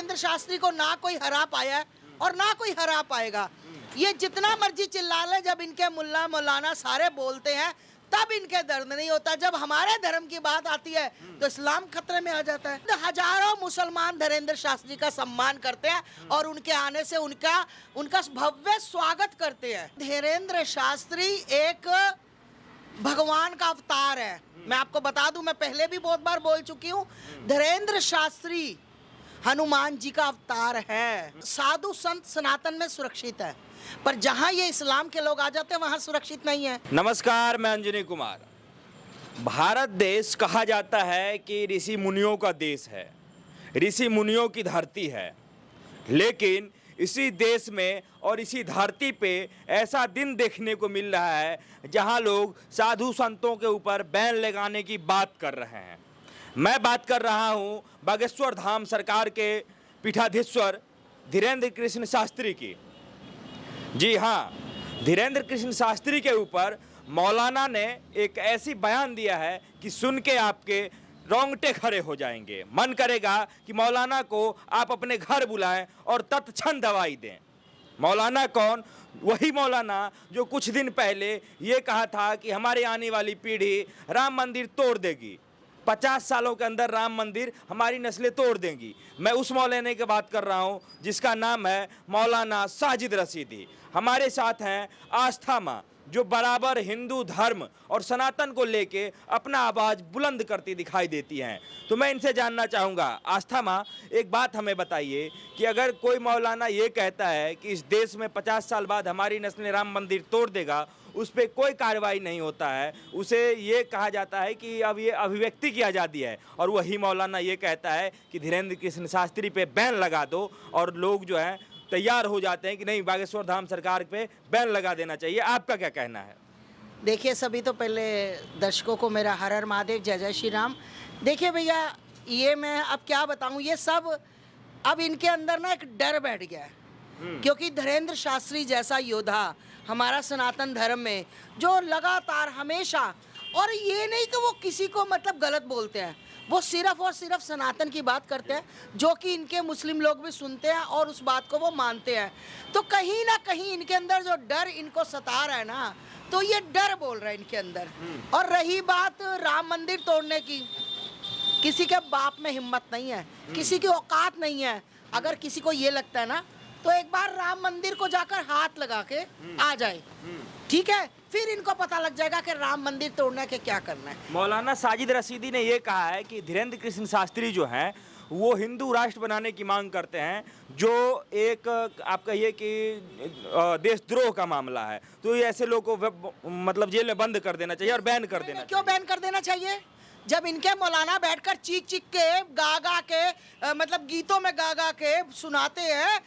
धीरेन्द्र शास्त्री को ना कोई हरा पाया है और ना कोई हरा पाएगा। ये जितना मर्जी चिल्ला ले, जब इनके मुल्ला मौलाना सारे बोलते हैं तब इनके दर्द नहीं होता। जब हमारे धर्म की बात आती है तो इस्लाम खतरे में आ जाता है। हजारों मुसलमान धीरेन्द्र शास्त्री का सम्मान करते हैं और उनके आने से उनका भव्य स्वागत करते हैं। धीरेन्द्र शास्त्री एक भगवान का अवतार है। मैं आपको बता दूं, मैं पहले भी बहुत बार बोल चुकी हूँ, धीरेन्द्र शास्त्री हनुमान जी का अवतार है। साधु संत सनातन में सुरक्षित है, पर जहां ये इस्लाम के लोग आ जाते हैं वहां सुरक्षित नहीं है। नमस्कार, मैं अंजनी कुमार। भारत देश कहा जाता है कि ऋषि मुनियों का देश है, ऋषि मुनियों की धरती है। लेकिन इसी देश में और इसी धरती पे ऐसा दिन देखने को मिल रहा है जहां लोग साधु संतों के ऊपर बैन लगाने की बात कर रहे हैं। मैं बात कर रहा हूं बागेश्वर धाम सरकार के पीठाधीश्वर धीरेन्द्र कृष्ण शास्त्री की। जी हाँ, धीरेन्द्र कृष्ण शास्त्री के ऊपर मौलाना ने एक ऐसी बयान दिया है कि सुन के आपके रोंगटे खड़े हो जाएंगे। मन करेगा कि मौलाना को आप अपने घर बुलाएं और तत्क्षण दवाई दें। मौलाना कौन? वही मौलाना जो कुछ दिन पहले ये कहा था कि हमारे आने वाली पीढ़ी राम मंदिर तोड़ देगी, 50 सालों के अंदर राम मंदिर हमारी नस्लें तोड़ देंगी। मैं उस मौलाना की बात कर रहा हूँ जिसका नाम है मौलाना साजिद रशीदी। हमारे साथ हैं आस्था माँ, जो बराबर हिंदू धर्म और सनातन को लेके अपना आवाज़ बुलंद करती दिखाई देती हैं। तो मैं इनसे जानना चाहूँगा, आस्था माँ एक बात हमें बताइए कि अगर कोई मौलाना ये कहता है कि इस देश में 50 साल बाद हमारी नस्लें राम मंदिर तोड़ देगा, उस पर कोई कार्रवाई नहीं होता है, उसे ये कहा जाता है कि अब ये अभिव्यक्ति की आज़ादी है, और वही मौलाना ये कहता है कि धीरेन्द्र कृष्ण शास्त्री पे बैन लगा दो, और लोग जो हैं तैयार हो जाते हैं कि नहीं, बागेश्वर धाम सरकार पे बैन लगा देना चाहिए। आपका क्या कहना है? देखिए, सभी तो पहले दर्शकों को मेरा हर हर महादेव, जय जय श्री राम। देखिए भैया, ये मैं अब क्या बताऊं, ये सब अब इनके अंदर ना एक डर बैठ गया है, क्योंकि धीरेन्द्र शास्त्री जैसा योद्धा हमारा सनातन धर्म में जो लगातार हमेशा, और ये नहीं कि वो किसी को मतलब गलत बोलते हैं, वो सिर्फ और सिर्फ सनातन की बात करते हैं, जो कि इनके मुस्लिम लोग भी सुनते हैं और उस बात को वो मानते हैं। तो कहीं ना कहीं इनके अंदर जो डर इनको सता रहा है ना, तो ये डर बोल रहा है इनके अंदर। और रही बात राम मंदिर तोड़ने की, किसी के बाप में हिम्मत नहीं है, किसी की औकात नहीं है। अगर किसी को ये लगता है ना, तो एक बार राम मंदिर को जाकर हाथ लगा के आ जाए, ठीक है, फिर इनको पता लग जाएगा कि राम मंदिर तोड़ने के क्या करना है। मौलाना साजिद रशीदी ने ये कहा है कि धीरेन्द्र कृष्ण शास्त्री जो हैं वो हिंदू राष्ट्र बनाने की मांग करते हैं, जो एक आप कहिए कि देशद्रोह का मामला है। तो ये ऐसे लोगों को मतलब जेल में बंद कर देना चाहिए और बैन कर देना चाहिए। क्यों बैन कर देना चाहिए? जब इनके मौलाना बैठकर चीख चीख के गा गा के मतलब गीतों में गा गा के सुनाते हैं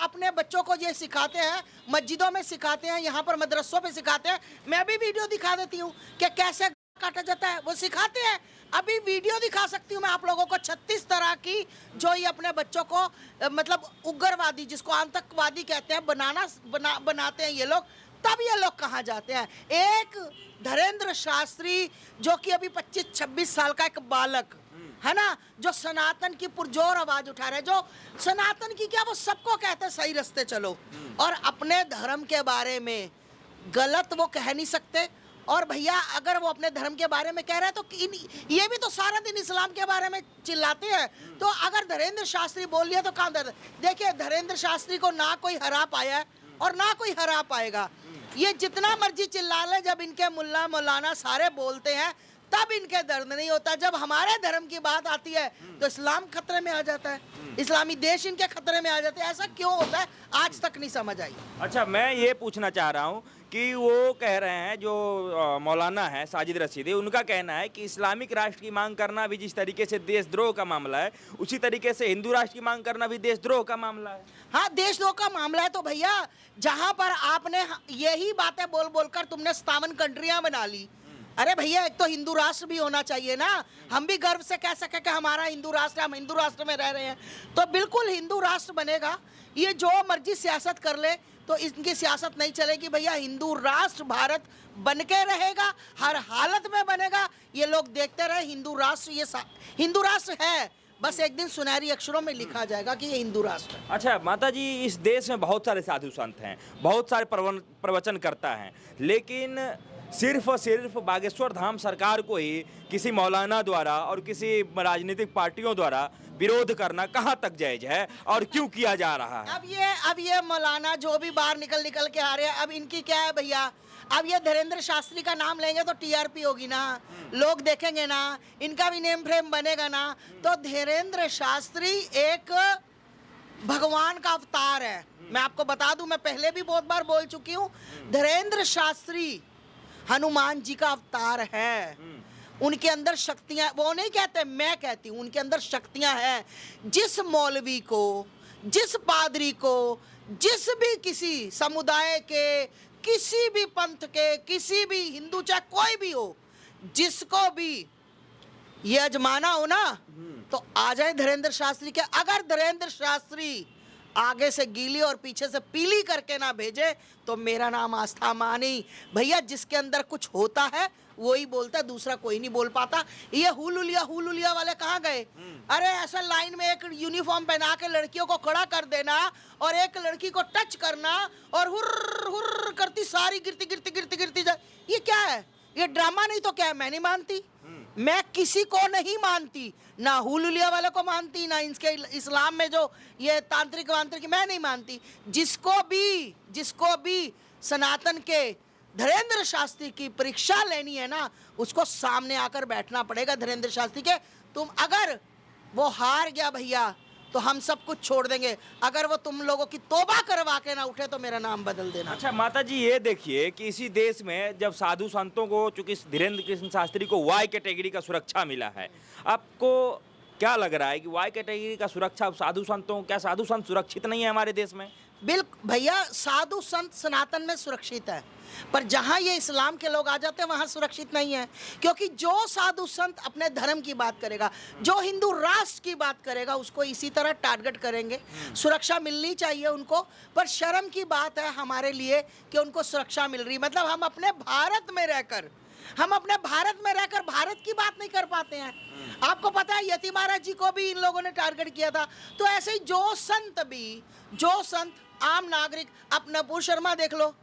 अपने बच्चों को, ये सिखाते हैं, मस्जिदों में सिखाते हैं, यहाँ पर मदरसों पे सिखाते हैं। मैं भी वीडियो दिखा देती हूँ कि कैसे काटा जाता है, वो सिखाते हैं। अभी वीडियो दिखा सकती हूँ मैं आप लोगों को 36 तरह की, जो ये अपने बच्चों को मतलब उग्रवादी, जिसको आतंकवादी कहते हैं, बनाते हैं ये लोग। तब ये लोग कहाँ जाते हैं? एक धीरेन्द्र शास्त्री जो कि अभी 25-26 साल का एक बालक है ना, जो सनातन की पुरजोर आवाज उठा रहे, जो सनातन की क्या, वो सबको कहते हैं सही रास्ते चलो, और अपने धर्म के बारे में गलत वो कह नहीं सकते। और भैया, अगर वो अपने धर्म के बारे में कह रहे हैं तो ये भी तो सारा दिन इस्लाम के बारे में चिल्लाते हैं। तो अगर धीरेन्द्र शास्त्री बोल लिया तो कहाँ दर्द? देखिए, धीरेन्द्र शास्त्री को ना कोई हरा पाया है और ना कोई हरा पाएगा। ये जितना मर्जी चिल्ला ले, जब इनके मुल्ला मौलाना सारे बोलते हैं तब इनके दर्द नहीं होता। जब हमारे धर्म की बात आती है तो इस्लाम खतरे में आ जाता है, इस्लामी देश इनके खतरे में आ जाते हैं। ऐसा क्यों होता है, आज तक नहीं समझ आई। अच्छा, मैं ये पूछना चाह रहा हूँ कि वो कह रहे हैं, जो मौलाना है साजिद रशीदी, उनका कहना है कि इस्लामिक राष्ट्र की मांग करना भी जिस तरीके से देशद्रोह का मामला है, उसी तरीके से हिंदू राष्ट्र की मांग करना भी देशद्रोह का मामला है। हाँ, देशद्रोह का मामला है। तो भैया, जहाँ पर आपने यही बातें बोल बोलकर तुमने 57 कंट्रियां बना ली। अरे भैया, एक तो हिंदू राष्ट्र भी होना चाहिए ना, हम भी गर्व से कह सके कि हमारा हिंदू राष्ट्र, हम हिंदू राष्ट्र में रह रहे हैं। तो बिल्कुल हिंदू राष्ट्र बनेगा। ये जो मर्जी सियासत कर ले, तो इनकी सियासत नहीं चलेगी भैया। हिंदू राष्ट्र भारत बनके रहेगा, हर हालत में बनेगा। ये लोग देखते रहे, हिंदू राष्ट्र, ये हिंदू राष्ट्र है, बस एक दिन सुनहरी अक्षरों में लिखा जाएगा कि ये हिंदू राष्ट्र है। अच्छा माता जी, इस देश में बहुत सारे साधु संत हैं, बहुत सारे प्रवचन करता हैं, लेकिन सिर्फ और सिर्फ बागेश्वर धाम सरकार को ही किसी मौलाना द्वारा और किसी राजनीतिक पार्टियों द्वारा विरोध करना कहाँ तक जायज है और क्यों किया जा रहा है? अब ये मौलाना जो भी बाहर निकल के आ रहे हैं, अब इनकी क्या है भैया, अब ये धीरेन्द्र शास्त्री का नाम लेंगे तो टीआरपी होगी ना, लोग देखेंगे ना, इनका भी नेम फ्रेम बनेगा ना। तो धीरेन्द्र शास्त्री एक भगवान का अवतार है। मैं आपको बता दूं, मैं पहले भी बहुत बार बोल चुकी हूँ, धीरेन्द्र शास्त्री हनुमान जी का अवतार है। उनके अंदर शक्तियां, वो नहीं कहते, मैं कहती हूँ, उनके अंदर शक्तियां हैं। जिस मौलवी को, जिस पादरी को, जिस भी किसी समुदाय के, किसी भी पंथ के, किसी भी हिंदू चाहे कोई भी हो, जिसको भी ये अजमाना हो ना, तो आ जाए धीरेन्द्र शास्त्री के। अगर धीरेन्द्र शास्त्री आगे से गीली और पीछे से पीली करके ना भेजे तो मेरा नाम आस्था मानी। भैया जिसके अंदर कुछ होता है वो ही बोलता है, दूसरा कोई नहीं बोल पाता। ये हुलुलिया वाले कहाँ गए? अरे ऐसा लाइन में एक यूनिफॉर्म पहना के लड़कियों को खड़ा कर देना और एक लड़की को टच करना और हुर्र हुर्र करती सारी गिरती जाए, ये क्या है? ये ड्रामा नहीं तो क्या है? मैं नहीं मानती, मैं किसी को नहीं मानती, ना हुलुलिया वाले को मानती, ना इसके इस्लाम में जो ये तांत्रिक वांत्रिक, मैं नहीं मानती। जिसको भी सनातन के धीरेन्द्र शास्त्री की परीक्षा लेनी है ना, उसको सामने आकर बैठना पड़ेगा धीरेन्द्र शास्त्री के। तुम अगर वो हार गया भैया तो हम सब कुछ छोड़ देंगे, अगर वो तुम लोगों की तौबा करवा के ना उठे तो मेरा नाम बदल देना। अच्छा माता जी, ये देखिए कि इसी देश में जब साधु संतों को, चूंकि धीरेन्द्र कृष्ण शास्त्री को वाई कैटेगरी का सुरक्षा मिला है, आपको क्या लग रहा है कि वाई कैटेगरी का सुरक्षा साधु संतों, क्या साधु संत सुरक्षित नहीं है हमारे देश में? बिल्कुल भैया, साधु संत सनातन में सुरक्षित है, पर जहां ये इस्लाम के लोग आ जाते हैं वहां सुरक्षित नहीं है। क्योंकि जो साधु संत अपने धर्म की बात करेगा, जो हिंदू राष्ट्र की बात करेगा, उसको इसी तरह टारगेट करेंगे। सुरक्षा मिलनी चाहिए उनको, पर शर्म की बात है हमारे लिए कि उनको सुरक्षा मिल रही, मतलब हम अपने भारत में रहकर भारत की बात नहीं कर पाते हैं। आपको पता है यति महाराज जी को भी इन लोगों ने टारगेट किया था। तो ऐसे ही जो संत आम नागरिक, अब नपुर शर्मा देख लो,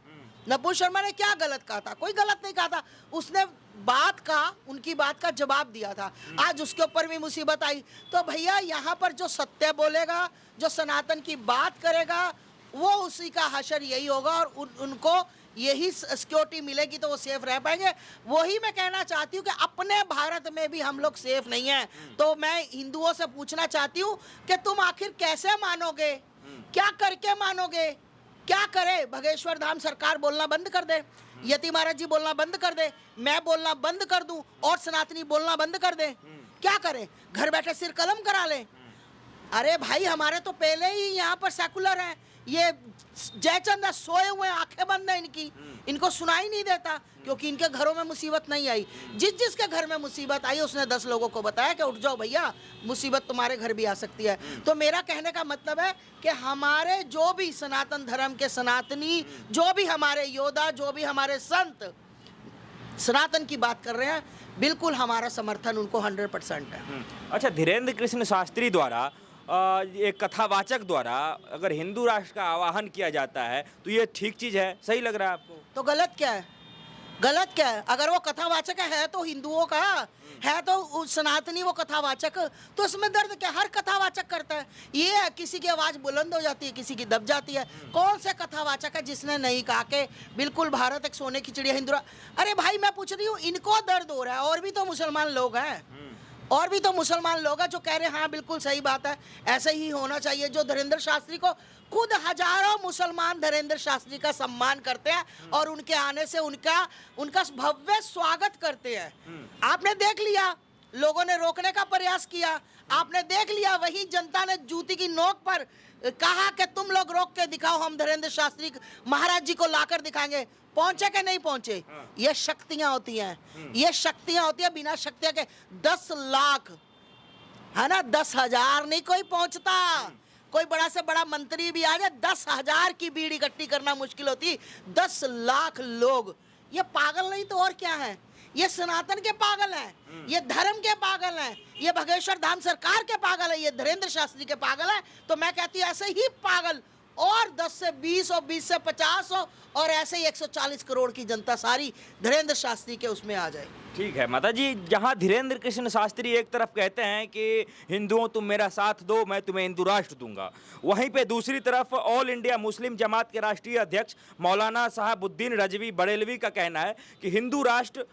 नपुर शर्मा ने क्या गलत कहा था? कोई गलत नहीं कहा था, उसने उनकी बात का जवाब दिया था। आज उसके ऊपर भी मुसीबत आई। तो भैया यहाँ पर जो सत्य बोलेगा, जो सनातन की बात करेगा, वो उसी का हशर यही होगा और उनको यही सिक्योरिटी मिलेगी तो वो सेफ रह पाएंगे। वही मैं कहना चाहती हूँ कि अपने भारत में भी हम लोग सेफ नहीं हैं। तो मैं हिंदुओं से पूछना चाहती हूँ कि तुम आखिर कैसे मानोगे, क्या करके मानोगे? क्या करे? बागेश्वर धाम सरकार बोलना बंद कर दे, यति महाराज जी बोलना बंद कर दे, मैं बोलना बंद कर दूं और सनातनी बोलना बंद कर दे, क्या करें? घर बैठे सिर कलम करा ले? अरे भाई, हमारे तो पहले ही यहाँ पर सेकुलर हैं, ये जयचंद सोए हुए, आंखें बंद है इनकी, इनको सुनाई नहीं देता क्योंकि इनके घरों में मुसीबत नहीं आई। जिसके घर में मुसीबत आई उसने 10 लोगों को बताया कि उठ जाओ भैया, मुसीबत तुम्हारे घर भी आ सकती है। तो मेरा कहने का मतलब है कि हमारे जो भी सनातन धर्म के सनातनी, जो भी हमारे योद्धा, जो भी हमारे संत सनातन की बात कर रहे हैं, बिल्कुल हमारा समर्थन उनको 100% है। अच्छा, धीरेन्द्र कृष्ण शास्त्री द्वारा एक कथावाचक द्वारा अगर हिंदू राष्ट्र का आवाहन किया जाता है तो ये ठीक चीज़ है? सही लग रहा है आपको? तो गलत क्या है? गलत क्या है? अगर वो कथावाचक है तो हिंदुओं का है, तो सनातनी वो कथावाचक, तो इसमें दर्द क्या? हर कथावाचक करता है। ये है किसी की आवाज़ बुलंद हो जाती है, किसी की दब जाती है। कौन से कथावाचक है जिसने नहीं कहा कि बिल्कुल भारत एक सोने की चिड़िया हिंदू? अरे भाई, मैं पूछ रही हूँ, इनको दर्द हो रहा है, और भी तो मुसलमान लोग हैं, और भी तो मुसलमान लोग हैं जो कह रहे हैं हाँ बिल्कुल सही बात है, ऐसे ही होना चाहिए। जो धीरेन्द्र शास्त्री को, खुद हजारों मुसलमान धीरेन्द्र शास्त्री का सम्मान करते हैं और उनके आने से उनका भव्य स्वागत करते हैं। आपने देख लिया, लोगों ने रोकने का प्रयास किया, आपने देख लिया, वही जनता ने जूती की नोक पर कहा कि तुम लोग रोक के दिखाओ, हम धीरेन्द्र शास्त्री महाराज जी को लाकर दिखाएंगे। पहुंचे कि नहीं पहुंचे? ये शक्तियां होती हैं, ये शक्तियां होती हैं। बिना शक्तियां के 10 लाख है ना, 10,000 नहीं कोई पहुंचता। कोई बड़ा से बड़ा मंत्री भी आ जाए, 10,000 की भीड़ इकट्ठी करना मुश्किल होती। 10 लाख लोग, ये पागल नहीं तो और क्या है? ये सनातन के पागल हैं, ये धर्म के पागल हैं, ये बागेश्वर धाम सरकार के पागल है, ये धीरेन्द्र शास्त्री के पागल है। तो मैं कहती हूँ ऐसे ही पागल और 10 से 20 हो, 20 से 50 हो, और ऐसे ही 140 करोड़ की जनता सारी धीरेन्द्र शास्त्री के उसमें आ जाए। ठीक है माता जी, जहां धीरेन्द्र कृष्ण शास्त्री एक तरफ कहते हैं कि हिंदुओं तुम मेरा साथ दो, मैं तुम्हें हिंदू राष्ट्र दूंगा, वहीं पे दूसरी तरफ ऑल इंडिया मुस्लिम जमात के राष्ट्रीय अध्यक्ष मौलाना साहबुद्दीन रजवी बरेलवी का कहना है कि हिंदू राष्ट्र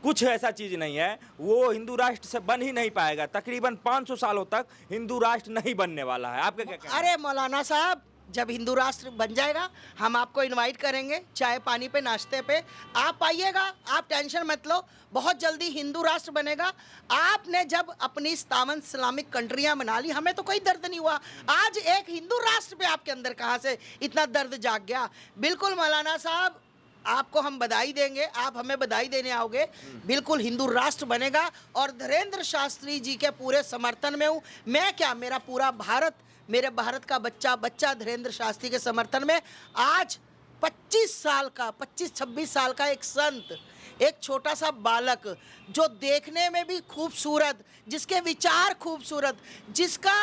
कुछ ऐसा चीज़ नहीं है, वो हिंदू राष्ट्र से बन ही नहीं पाएगा, तकरीबन 500 सालों तक हिंदू राष्ट्र नहीं बनने वाला है। आपका क्या कहना है? अरे मौलाना साहब, जब हिंदू राष्ट्र बन जाएगा हम आपको इनवाइट करेंगे चाय पानी पे, नाश्ते पे, आप आइएगा, आप टेंशन मत लो, बहुत जल्दी हिंदू राष्ट्र बनेगा। आपने जब अपनी इस्लामिक कंट्रियां बना ली, हमें तो कोई दर्द नहीं हुआ, आज एक हिंदू राष्ट्र पे आपके अंदर कहाँ से इतना दर्द जाग गया? बिल्कुल मौलाना साहब, आपको हम बधाई देंगे, आप हमें बधाई देने आओगे, बिल्कुल हिंदू राष्ट्र बनेगा। और धीरेन्द्र शास्त्री जी के पूरे समर्थन में हूँ मैं, क्या मेरा पूरा भारत, मेरे भारत का बच्चा धीरेन्द्र शास्त्री के समर्थन में। आज 25-26 साल का एक संत, एक छोटा सा बालक जो देखने में भी खूबसूरत, जिसके विचार खूबसूरत, जिसका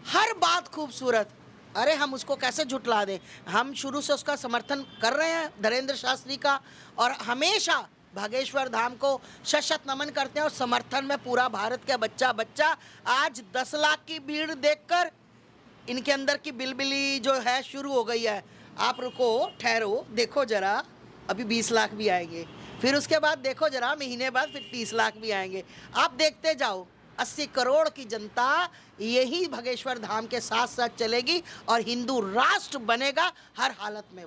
हर बात खूबसूरत, अरे हम उसको कैसे झुटला दें? हम शुरू से उसका समर्थन कर रहे हैं धीरेन्द्र शास्त्री का, और हमेशा बागेश्वर धाम को शत नमन करते हैं, और समर्थन में पूरा भारत का बच्चा आज 10 लाख की भीड़ देखकर इनके अंदर की बिलबिली जो है शुरू हो गई है। आप रुको, ठहरो, देखो जरा, अभी 20 लाख भी आएंगे, फिर उसके बाद देखो जरा, महीने बाद फिर 30 लाख भी आएंगे। आप देखते जाओ, 80 करोड़ की जनता यही बागेश्वर धाम के साथ साथ चलेगी और हिंदू राष्ट्र बनेगा हर हालत में।